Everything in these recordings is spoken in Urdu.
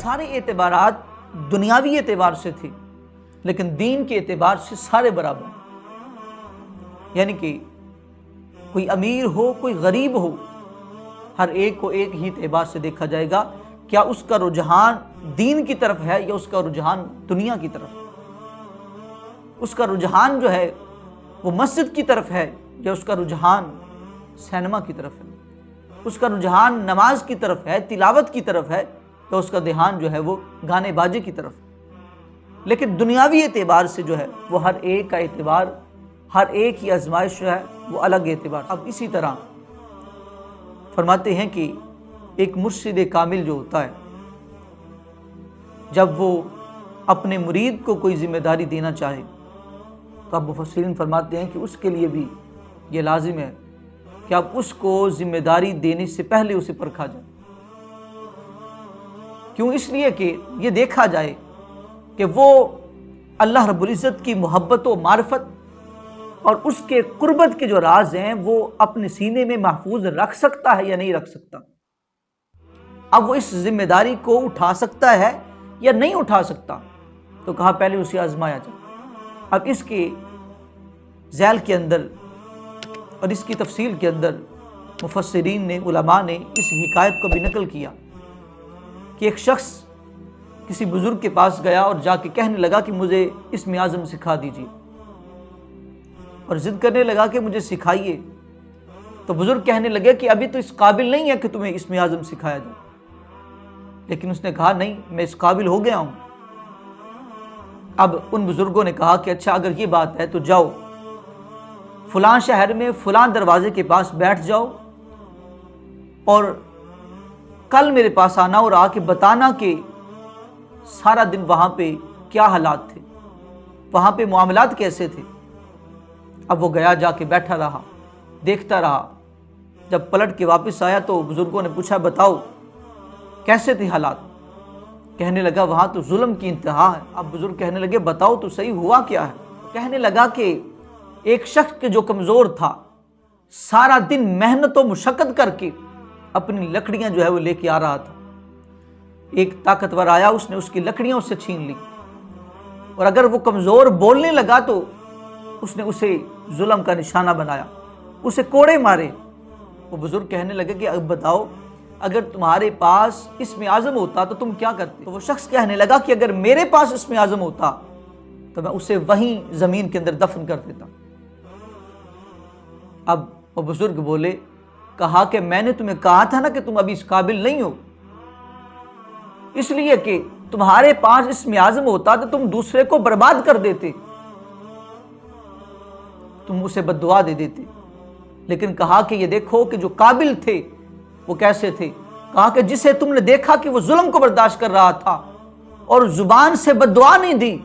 سارے اعتبارات دنیاوی اعتبار سے تھے، لیکن دین کے اعتبار سے سارے برابر ہیں۔ یعنی کہ کوئی امیر ہو، کوئی غریب ہو، ہر ایک کو ایک ہی اعتبار سے دیکھا جائے گا، کیا اس کا رجحان دین کی طرف ہے یا اس کا رجحان دنیا کی طرف ہے، اس کا رجحان جو ہے وہ مسجد کی طرف ہے یا اس کا رجحان سینما کی طرف ہے، اس کا رجحان نماز کی طرف ہے، تلاوت کی طرف ہے، یا اس کا دھیان جو ہے وہ گانے باجے کی طرف ہے۔ لیکن دنیاوی اعتبار سے جو ہے وہ ہر ایک کا اعتبار، ہر ایک کی آزمائش جو ہے وہ الگ اعتبار۔ اب اسی طرح فرماتے ہیں کہ ایک مرشد کامل جو ہوتا ہے، جب وہ اپنے مرید کو کوئی ذمہ داری دینا چاہے تو اب مفسرین فرماتے ہیں کہ اس کے لیے بھی یہ لازم ہے کہ اب اس کو ذمہ داری دینے سے پہلے اسے پرکھا جائے۔ کیوں؟ اس لیے کہ یہ دیکھا جائے کہ وہ اللہ رب العزت کی محبت و معرفت اور اس کے قربت کے جو راز ہیں وہ اپنے سینے میں محفوظ رکھ سکتا ہے یا نہیں رکھ سکتا۔ اب وہ اس ذمہ داری کو اٹھا سکتا ہے یا نہیں اٹھا سکتا، تو کہا پہلے اسے آزمایا جائے۔ اب اس کے ذیل کے اندر اور اس کی تفصیل کے اندر مفسرین نے، علماء نے اس حکایت کو بھی نقل کیا کہ ایک شخص کسی بزرگ کے پاس گیا اور جا کے کہنے لگا کہ مجھے اسم اعظم سکھا دیجیے، اور ضد کرنے لگا کہ مجھے سکھائیے۔ تو بزرگ کہنے لگے کہ ابھی تو اس قابل نہیں ہے کہ تمہیں اسم اعظم سکھایا جائے، لیکن اس نے کہا نہیں، میں اس قابل ہو گیا ہوں۔ اب ان بزرگوں نے کہا کہ اچھا اگر یہ بات ہے تو جاؤ فلاں شہر میں فلاں دروازے کے پاس بیٹھ جاؤ، اور کل میرے پاس آنا اور آ کے بتانا کہ سارا دن وہاں پہ کیا حالات تھے، وہاں پہ معاملات کیسے تھے۔ اب وہ گیا، جا کے بیٹھا رہا، دیکھتا رہا۔ جب پلٹ کے واپس آیا تو بزرگوں نے پوچھا بتاؤ کیسے تھے حالات؟ کہنے لگا وہاں تو ظلم کی انتہا ہے۔ اب بزرگ کہنے لگے بتاؤ تو صحیح ہوا کیا ہے؟ کہنے لگا کہ ایک شخص کے جو کمزور تھا، سارا دن محنت و مشقت کر کے اپنی لکڑیاں جو ہے وہ لے کے آ رہا تھا، ایک طاقتور آیا، اس نے اس کی لکڑیاں اس سے چھین لی، اور اگر وہ کمزور بولنے لگا تو اس نے اسے ظلم کا نشانہ بنایا، اسے کوڑے مارے۔ وہ بزرگ کہنے لگے کہ اب بتاؤ اگر تمہارے پاس اسم اعظم ہوتا تو تم کیا کرتے؟ تو وہ شخص کہنے لگا کہ اگر میرے پاس اسم اعظم ہوتا تو میں اسے وہیں زمین کے اندر دفن کر دیتا۔ اب وہ بزرگ بولے، کہا کہ میں نے تمہیں کہا تھا نا کہ تم ابھی اس قابل نہیں ہو، اس لیے کہ تمہارے پاس اسم اعظم ہوتا تو تم دوسرے کو برباد کر دیتے، تم اسے بد دعا دے دیتے۔ لیکن کہا کہ یہ دیکھو کہ جو قابل تھے وہ کیسے تھے، کہا کہ جسے تم نے دیکھا کہ وہ ظلم کو برداشت کر رہا تھا اور زبان سے بد دعا نہیں دی،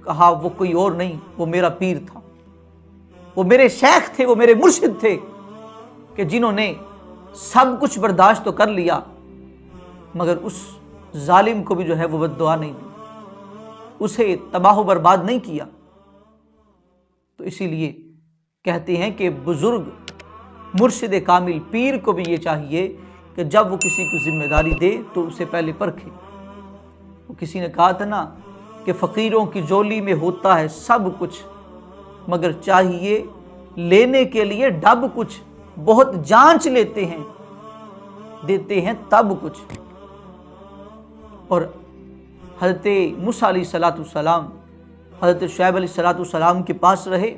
کہا وہ کوئی اور نہیں، وہ میرا پیر تھا، وہ میرے شیخ تھے، وہ میرے مرشد تھے، کہ جنہوں نے سب کچھ برداشت تو کر لیا مگر اس ظالم کو بھی جو ہے وہ بد دعا نہیں دی، اسے تباہ و برباد نہیں کیا۔ تو اسی لیے کہتے ہیں کہ بزرگ، مرشد کامل، پیر کو بھی یہ چاہیے کہ جب وہ کسی کو ذمہ داری دے تو اسے پہلے پرکھے۔ وہ کسی نے کہا تھا نا کہ فقیروں کی جولی میں ہوتا ہے سب کچھ، مگر چاہیے لینے کے لیے ڈب کچھ، بہت جانچ لیتے ہیں دیتے ہیں تب کچھ۔ اور حضرت موسیٰ علیہ السلام حضرت شعیب علیہ السلام کے پاس رہے،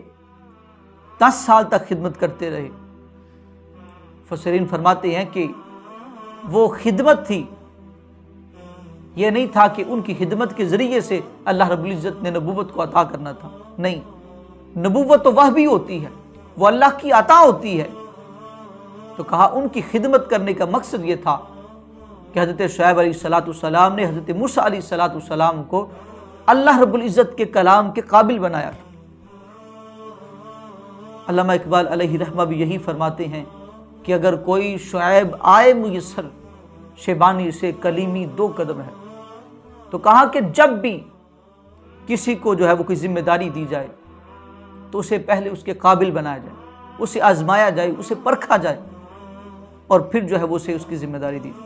10 سال تک خدمت کرتے رہے۔ مفسرین فرماتے ہیں کہ وہ خدمت تھی، یہ نہیں تھا کہ ان کی خدمت کے ذریعے سے اللہ رب العزت نے نبوت کو عطا کرنا تھا، نہیں، نبوت تو وہ بھی ہوتی ہے، وہ اللہ کی عطا ہوتی ہے۔ تو کہا ان کی خدمت کرنے کا مقصد یہ تھا کہ حضرت شعیب علیہ السلام نے حضرت موسیٰ علیہ السلام کو اللہ رب العزت کے کلام کے قابل بنایا تھا۔ علامہ اقبال علیہ رحمہ بھی یہی فرماتے ہیں کہ اگر کوئی شعیب آئے میسر، شیبانی سے کلیمی 2 قدم ہے۔ تو کہا کہ جب بھی کسی کو جو ہے وہ کوئی ذمہ داری دی جائے تو اسے پہلے اس کے قابل بنایا جائے، اسے آزمایا جائے، اسے پرکھا جائے، اور پھر جو ہے وہ اسے اس کی ذمہ داری دی جائے۔